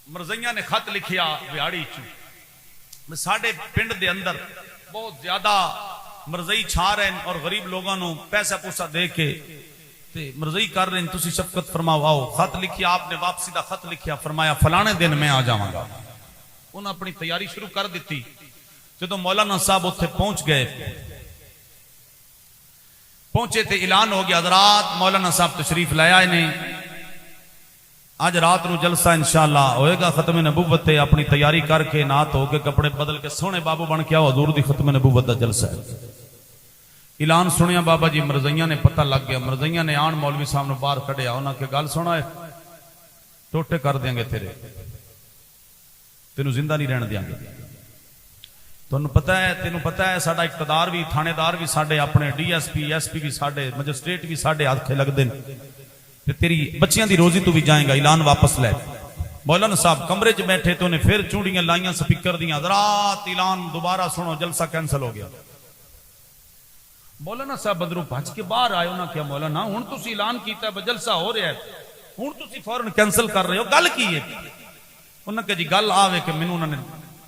मरज़इयां ने खत लिखिया विहाड़ी चू साडे पिंड दे अंदर बहुत ज्यादा मरज़ई छा रहे हैं और गरीब लोगों को पैसा पूसा दे के मरज़ई कर रहे हैं, तुसी शफकत फरमाओ आओ। खत लिखिया आपने, वापसी का खत लिखिया, फरमाया फलाने दिन मैं आ जावांगा। उन्हें अपनी तैयारी शुरू कर दी। जो मौलाना साहब उत्थे पहुंच गए, पहुंचे तो ऐलान हो गया हज़रात मौलाना साहब तशरीफ लाया ने, अज रात को जलसा इंशाअल्लाह होएगा खत्म नबूवत। अपनी तैयारी करके ना धो के कपड़े बदल के सोहने बाबू बन के आओ, हजूर दी खत्म नबूवत का जलसा है। ऐलान सुनिया बाबा जी मरज़इयां ने पता लग गया। मरज़इयां ने आन मौलवी साहब ने बाहर कढ़िया, उन्होंने गल सुना है टोटे कर देंगे तेरे, तेन जिंदा नहीं रहने देंगे। तुहानू पता है, तेन पता है साडा इकतदार भी, थानेदार भी साडे अपने, DSP SP भी साडे, मजिस्ट्रेट भी साडे हाथे लगते हैं। तेरी बच्चियां दी रोजी तू भी जाएगा, ऐलान वापस ले। मौलाना साहब कमरे च बैठे तो उन्हें फिर चूड़ियां लाइया स्पीकर दियां, हज़रात ऐलान दोबारा सुनो, जलसा कैंसल हो गया। मौलाना साहब बदरों भज के बाहर आए, उन्होंने कहा मौलाना हुण तुसीं ऐलान किया जलसा हो रहा है, हुण तुसीं फौरन कैंसल कर रहे हो, गल की है? उन्होंने कहा जी गल आवे कि मैनूं उन्होंने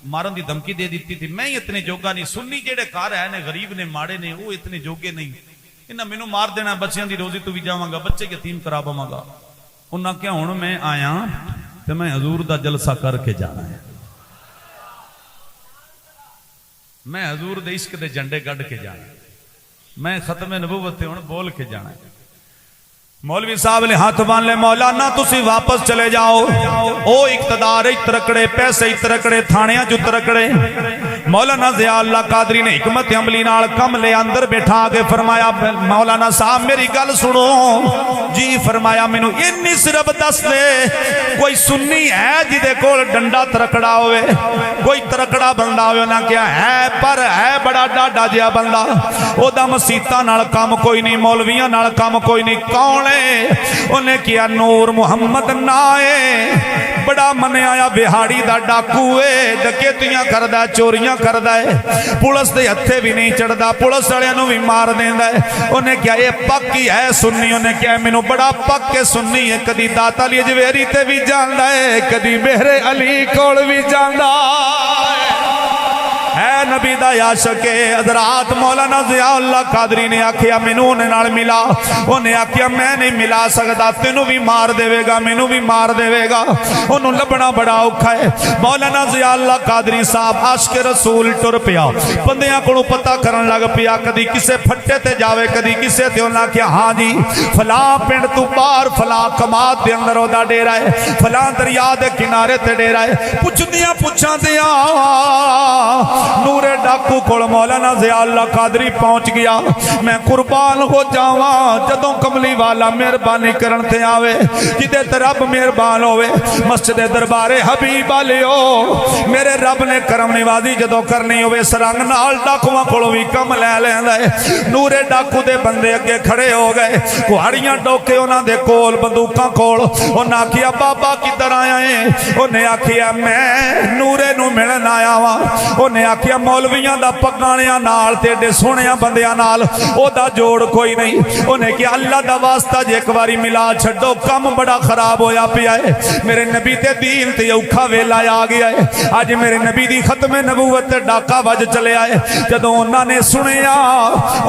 मारन की धमकी दे दी थी, मैं इतने जोगा नहीं, सुन्नी जेड़े घर है ने गरीब ने माड़े ने वो इतने जोगे नहीं, इन्हें मैनू मार देना, बच्चों की रोजी तो भी जावांगा, बच्चे यतीम करा पावांगा। उन्होंने कहा हुण मैं आया तो मैं हजूर दा जलसा करके जाना है, मैं हजूर दे इश्क दे झंडे गढ़ के जाना है, मैं खत्म नबूवत हुण बोल के जाना है। मौलवी साहब ने हाथ बांध ले, मौलाना तुसी वापस चले जाओ, ओ इकतदार इतरकड़े, पैसे इतरकड़े, थाणियां च उतरकड़े। मौलाना ज़िया कादरी ने हिकमत अमली नाल कम ले अंदर बैठा के फरमाया मौलाना साहब मेरी गल सुनो जी। फरमाया मैनू इन्नी सिर्फ दस दे, कोई सुन्नी है जिदे कोल डंडा तरकड़ा होवे, कोई तरकड़ा बंदा होवे? उन्हें क्या है, पर है बड़ा डाडा जिहा बंदा, ओदा मसीतां नाल काम कोई नहीं, मौलवियां नाल काम कोई नहीं। कौन? उन्हें किया नूर मुहम्मद नाए, बड़ा मनिया बिहाड़ी दा डाकू है, डकैतियां करदा, चोरियां करदा है, पुलिस दे हत्थे भी नहीं चढ़दा, पुलिस वालियां नूं भी मार देंदा है। उन्हें क्या ये पक्की है सुन्नी? उन्हें क्या मैनू बड़ा पक्के सुन्नी है, कदी दाता अली अजवेरी ते भी जांदा है, कदी मेरे अली कोल भी जांदा है, नबी दा आशिक है। हज़रात मौलाना ज़िया कादरी ने आखिया मैनू उन्हें नाल मिला, उन्हें आखिया मैं नहीं मिला सकता, तेनू भी मार देवेगा, मैनू भी मार देवेगा, उन्होंने लभना बड़ा औखा है। मौलाना ज़िया कादरी साहब आशिक रसूल टुर पिया, बंदियां कोलों पता करन लग पिया, कदी किसे फट्टे ते जावे, कदी किसे ते। उन्हें आखिया हाँ जी फलां पिंड तू बाहर फलां कमाद दे अंदर ओदा डेरा है, फलां दरिया दे किनारे ते डेरा है। पुछदियां पुछांदियां नूरे डाकू कोल मौलाना ज़िया कादरी पहुंच गया। मैं कुर्बान हो जावा जदों कमली वाला मेहरबानी करन ते आवे, जिदे ते रब मेहरबान होवे। मस्जिद दरबारे हबीब वालियो मेरे रब ने करम निवाजी जदों करनी होवे, सरंग नाल डाकुआं कोलों भी कम लै लैंदा है। नूरे डाकू दे बंदे अगे खड़े हो गए, कुहाड़ियां डोके उन्हां दे कोल, बंदूकां कोल। उन्हां आखिया बाबा किधर आया है? उन्हें आखिया मैं नूरे नूं मिलन आया वा। उन्हें आखिया मौलवियां दा पकाणियां नाल ते एडे सोहणियां बंदियां नाल ओदा जोड़ कोई नहीं। उन्हें क्या अल्लाह दा वास्ता जे एक बारी मिला छड्डो, कम बड़ा खराब होया पिया है, मेरे नबी ते दीन ते औखा वेला आ गया है। अज मेरे नबी दी खत्मे नबूवत ते डाका वज चलिया है। जदों उन्होंने सुनिया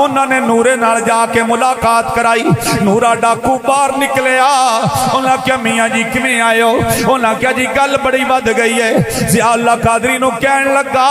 उन्होंने नूरे नाल जाके मुलाकात कराई, नूरा डाकू बाहर निकलिया। उन्हें क्या मियाँ जी किवें आए हो? उन्हें क्या जी गल बड़ी वध गई है। ज़िया कादरी नूं कहण लगा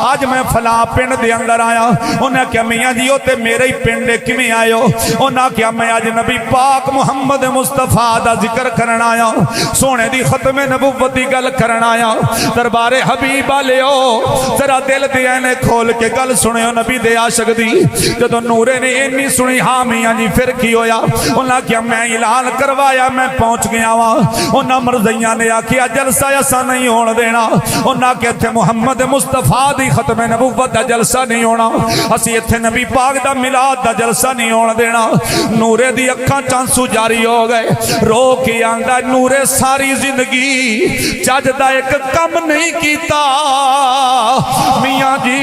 आज मैं फलां पिंड दे अंदर आया। उन्हें क्या मियाँ जी ओ ते मेरे ही पिंड किवें आए हो? उन्हें क्या मैं अज नबी पाक मुहम्मद मुस्तफा दा जिक्र करन आया, सोने दी खत्मे नबूवत दी गल करन आया। दरबारे हबीब वालियो जरा दिल दे ऐने खोल के गल सुनियो नबी दे आशिक दी। जदों नूरे ने इन्नी सुनी, हाँ मियाँ जी फिर की होया? उन्हें क्या मैं ऐलान करवाया, मैं पहुंच गया वा। उन्हें मरज़इयां ने आखिया जलसा असा नहीं होण देना। उन्हें क्या इत्थे मुहम्मद मुस्तफा बाद ही खत्म नबूवत दा जलसा नहीं होना। असी इत्थे नबी पाक दा मिलाद दा जलसा नहीं होने देना। नूरे दी अखां चांसू जारी हो गए। रो के आंदा नूरे सारी जिंदगी चज दा एक कम नहीं कीता। मियाँ जी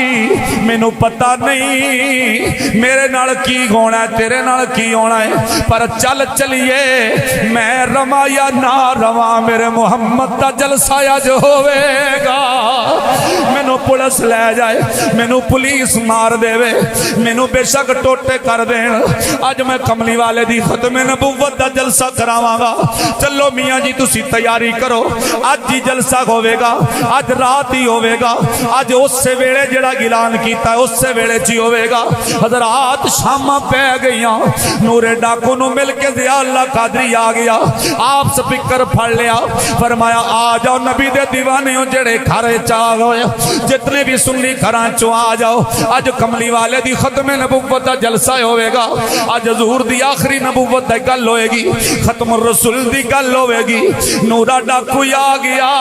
मैनू पता नहीं मेरे नाल की होना है, तेरे नाल की होना है, पर चल चलिए मैं रवा या ना रवा मेरे मुहम्मद दा जलसा अज होवेगा। मैनू पुलिस लै जाए, मैनू पुलिस मार देवे, मैनू बेशक टोटे कर देन, अज मैं कमली वाले दी खत्मे नबूवत दा जलसा करावांगा। चलो मियाँ जी तुसी तैयारी करो, अज ही जलसा होवेगा, अज रात ही होवेगा, अज उस वेले जेड़ा ऐलान कीता उस वेले च ही होवेगा। हज़रात शामां पै गईयां, नूरे डाकू नू मिल के ज़िया अल्लाह कादरी आ गया। आप स्पीकर फड़ लिया, फरमाया आ जाओ नबी दे दीवाने हो जेड़े घर च आ गए, जितने भी सुन्नी घरां चो आ जाओ। अज कमली वाले दी खत्मे नबूवत दा जलसा होवेगा। अज हजूर दी आखिरी नबूवत दी गल होएगी, खत्म रसूल दी गल होएगी। नूरा डाकू आ गया,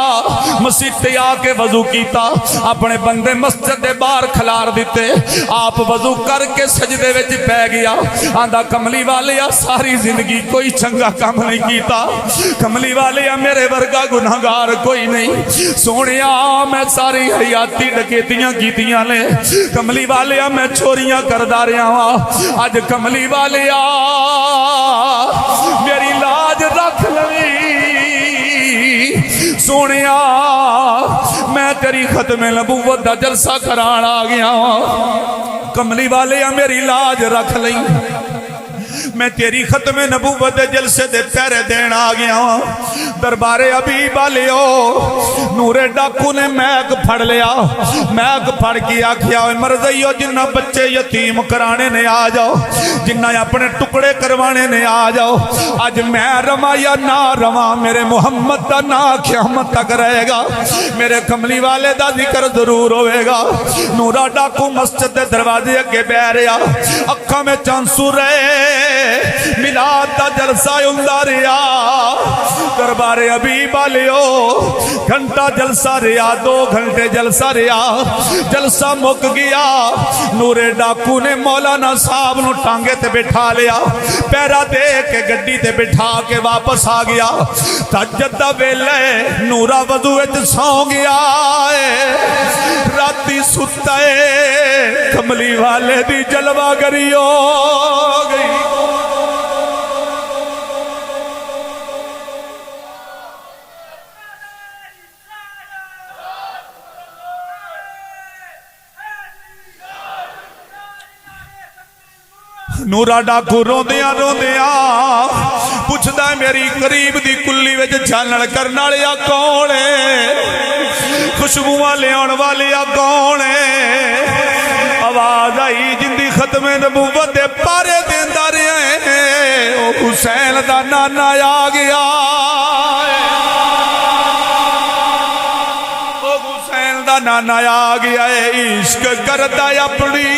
मसीह ते आके वजू कीता, अपने बंदे मस्जिद दे बाहर खलार दिते। आप वजू करके सजदे विच पै गया। आंदा कमली वाले आ सारी जिंदगी कोई चंगा काम नहीं कीता, कमली वाले आ मेरे वर्गा गुनाहगार कोई नहीं। सोनिया मैं सारी हयाती डकैतियां कीतियां ने, कमली वाले आ मैं चोरियां करदा रहा वा। अज कमली वाले आ मेरी लाज रख लवी। सोनिया मैं तेरी खत्मे नबूवत दा जलसा करान आ गया वा। कमली वाले आ मेरी लाज रख लई, मैं तेरी खत्मे नबूवत दे जलसे दे पैरे देन आ गया वा। दरबारे अबीब वालियो नूरे डाकू ने मैक फड़ लिया, मैक फड़ के आखिया मरज़इयो जिन्ना बच्चे यतीम कराने ने आ जाओ, जिन्ना अपने टुकड़े करवाने ने आ जाओ। अज मैं रवा या ना रवा मेरे मुहम्मद दा ना क़यामत तक रहेगा, मेरे कमली वाले दा जिक्र जरूर होवेगा। नूरा डाकू मस्जिद दे दरवाजे अगे बह रहा, अखां में चांसू रहे, मिलाद दा जलसा हुंदा रहा। दरबारे अबीब वालियो घंटा जलसा रहा, 2 घंटे जलसा रहा, जलसा मुक गया। नूरे डाकू ने मौलाना साहब नू टांगे ते बिठा लिया, पैरा दे के गड्डी ते बिठा के वापस आ गया। तहज्जुद दा वेला नूरा वज़ू विच सौ गया, राती सुता है, कमली वाले दी जलवागरी हो गई। नूरा डाकू रोंदिया रोंदिया पुछदा मेरी करीब दी कुल्ली विच चानण करन वालिया कौन है, खुशबुआं लियाउण वालिया कौन है। आवाज आई जिंदी खत्मे नबूवत दे पारे देंदा रहा है, ओ हुसैन दा नाना आ गया, ओ हुसैन दा नाना आ गया है। इश्क करदा अपनी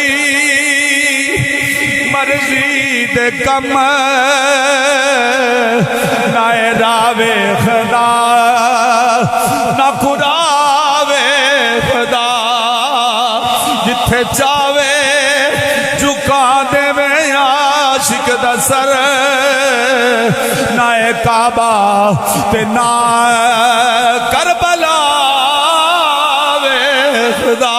मर्जी दे कम ना रावे खुदा ना खुदावे खुदा, जिथे चावे झुका देवे आशिक दा सर, ना काबा ते ना करबला वे खुदा।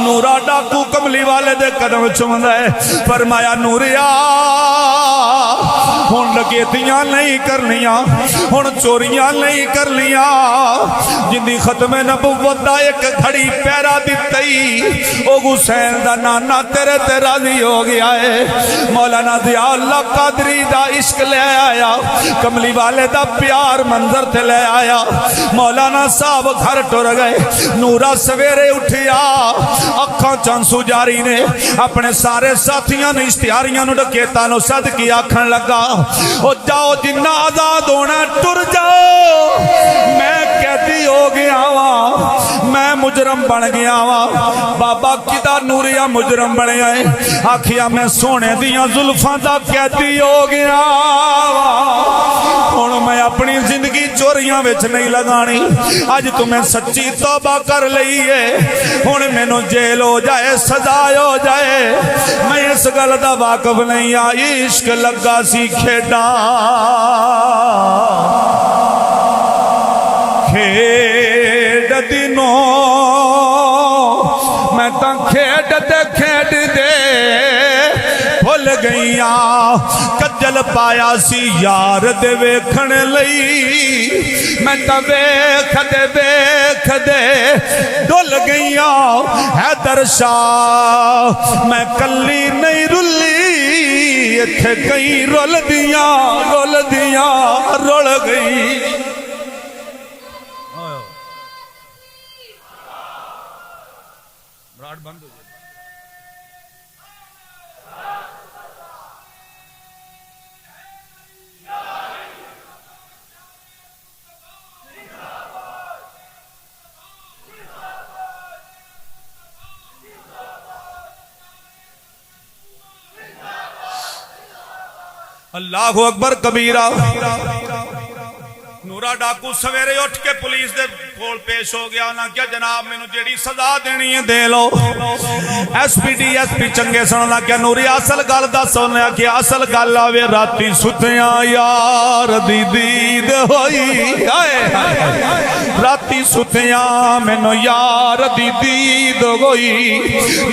नूरा डाकू कमली वाले दे कदम चुमदा है, फरमाया नूरिया हुण डकैतियां नहीं करनियां, हुण चोरियां नहीं करनियां, जिंदी खत्मे नबूवत दा एक घड़ी पैरा दित्ती, ओ हुसैन दा नाना तेरे ते राजी हो गया है। मौलाना ज़िया अल्लाह कादरी दा इश्क ले आया, कमली वाले दा प्यार मंजर ते ले आया। मौलाना साहब घर टुर गए। नूरा सवेरे उठिया, अखां चांसू जारी ने, अपने सारे साथियों ने इश्तिहारियां नूं डकैतां नूं सद के आखण लगा, ओ जाओ जिन्ना आजाद होना टुर जाओ, मैं कैदी हो गया वा, मैं मुजरम बन गया वा। बाबा किदा नूरिया मुजरम बनया है? आखिया मैं सोने दियां जुल्फां दा कैदी हो गया वा। हुण मैं अपनी जिंदगी चोरियां विच नहीं लगानी। अज तू मैं सच्ची तौबा कर लई है। हुण मैनू जेल हो जाए, सजा हो जाए, मैं इस गल दा वाकफ नहीं आ। इश्क लगा सी खेडा, खेड दिनों मैं तो खेड दे भुल गईया। कजल पाया सी यार दे वेखण लई, मैं तो वेख दे डुल गईया। हैदर शाह मैं कली नहीं रुली, इत्थे कई रुल दियां रुल गई। बंद हो गया। अल्लाह अकबर कबीरा। नूरा डाकू सवेरे उठ के पुलिस दे कोल पेश हो गया। ना क्या जनाब मैनू जेड़ी सजा देनी है दे लो। SP चंगे सुन लग गया। नूरी असल गल दस। उन्हें आखिया असल गल आवे राती सुतिया यार दी दीद होई। राती सुतिया मैनू यार दी दीद होई।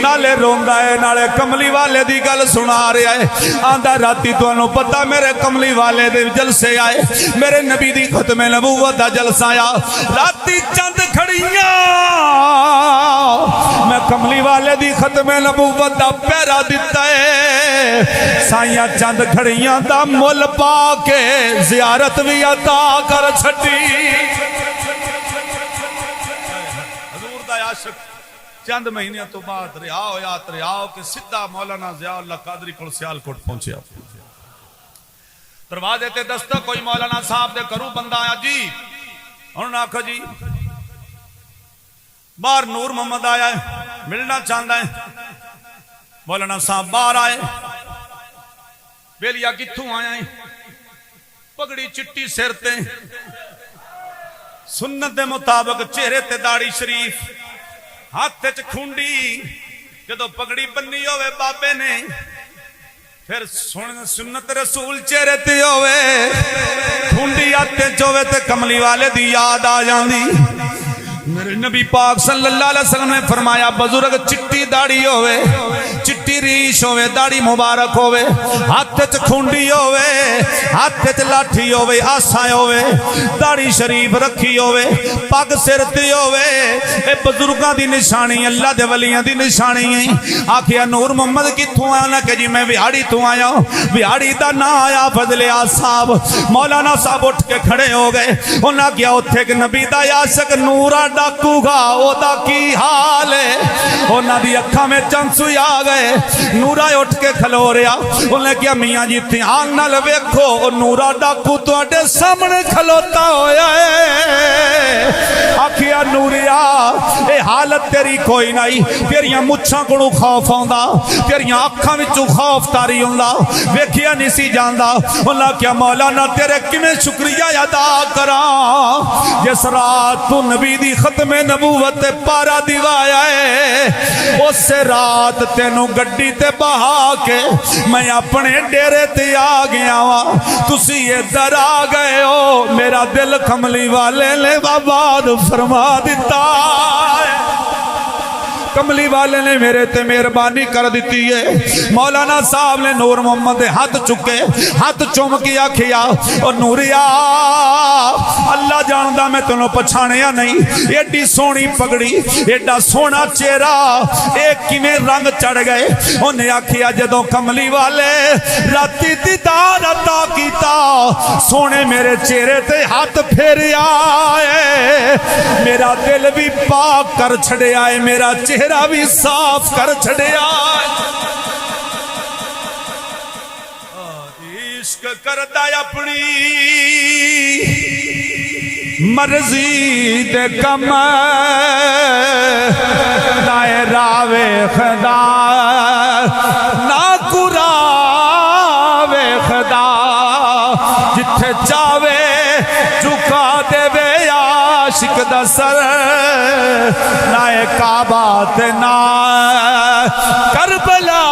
नाले रोंदा है नाले कमली वाले दी गल सुना रहा है। आंदा राती तुहानू पता मेरे कमली वाले दे जलसे आए, मेरे नबी दी खत्मे नबूवत दा जलसा आया। राती चंद खड़ियां मैं कमली वाले दी खत्मे नबूवत दा पहरा दिता है। साइया चंद खड़ियां दा मुल पा के जियारत भी अता कर छड्डी। हजूर दा आशिक चंद महीने तो बाद रिहा होया कि सीधा मौलाना ज़ियाउल्लाह कादरी कोल सियालकोट पहुंचया। दरवाजे ते दस्तक कोई मौलाना साहब दे घरों बंदा आया जी। हुण आखो जी बाहर नूर मोहम्मद आया है, मिलना चाहता है। मौलाना साहब बाहर आए। बेलिया कित्थों आया है? पगड़ी चिट्टी सिर ते, सुन्नत दे मुताबिक चेहरे ते दाढ़ी शरीफ, हाथ च खुंडी। जदों पगड़ी बन्नी होवे बाबे ने, फिर सुन्नत रसूल चेहरे ते होवे, खुंडी हाथे च होवे ते कमली वाले दी याद आ जांदी। मेरे नबी पाक सल्लल्लाहु अलैहि वसल्लम ने फरमाया बुजुर्ग चिट्टी दाढ़ी होवे, चिट्टी रीश होवे, दाढ़ी मुबारक होवे, हाथ च खुंडी होवे, हाथ च लाठी होवे, आसा होवे, दाढ़ी शरीफ रखी होवे, पग सिर ते होवे, ए बुजुर्गां दी निशानी, अल्लाह दे वलियां दी निशानी है। आखिया नूर मोहम्मद कित्थों आया? ना कि जी मैं बिहाड़ी तो आया। बिहाड़ी दा ना आया फजलिया साहब। मौलाना साहब उठ के खड़े हो गए। उन्हें क्या उत्थे एक नबी दा आशिक नूरा डाकू गा ओदा की हाल है? उन्हां दी अखां में चंसू आ गए। नूरा उठ के खलो रहा। उन्हें क्या मियाँ जी ध्यान नाल वेखो, नूरा डाकू तुहाडे सामने खलोता होया है। आखिया नूरिया ए हालत तेरी कोई नहीं, तेरिया मुछां कोलों खौफ आउंदा, तेरिया अखां विचों खौफ तारी हुंदा, वेखिया नहीं सी जांदा। उन्हें क्या मौलाना तेरे किवें शुक्रिया अदा करां जिस रात तू नबी दी खत्मे नबूवत पारा दिवाया है। उस रात तेनू गड्डी ते बहा के मैं अपने डेरे ते आ गया वा। तुसी इधर आ गए हो, मेरा दिल कमली वाले ने आबाद फरमा दिता। कमली वाले ने मेरे ते मेहरबानी कर दी है। मौलाना साहब ने नूर मोहम्मद दे हाथ चुके, हाथ चुम के आखिया और नूरिया अल्लाह जानदा मैं तेनों पछाणिया नहीं। एडी सोहनी पगड़ी, एडा सोहना चेहरा, एक किवें रंग चढ़ गए। उन्हें आखिया जदों कमली वाले राती दीदार अता कीता, सोने मेरे चेहरे ते हाथ फेरिया है, मेरा दिल भी पाक कर छड़िया है, मेरा चेहरा भी साफ कर छड़िया। इश्क करदा अपनी मर्जी दे कम नाए रावे खदा ना कुरावे खदा जिथे चावे झुका देवे आशिक दा सर नाए काबा ते ना करबला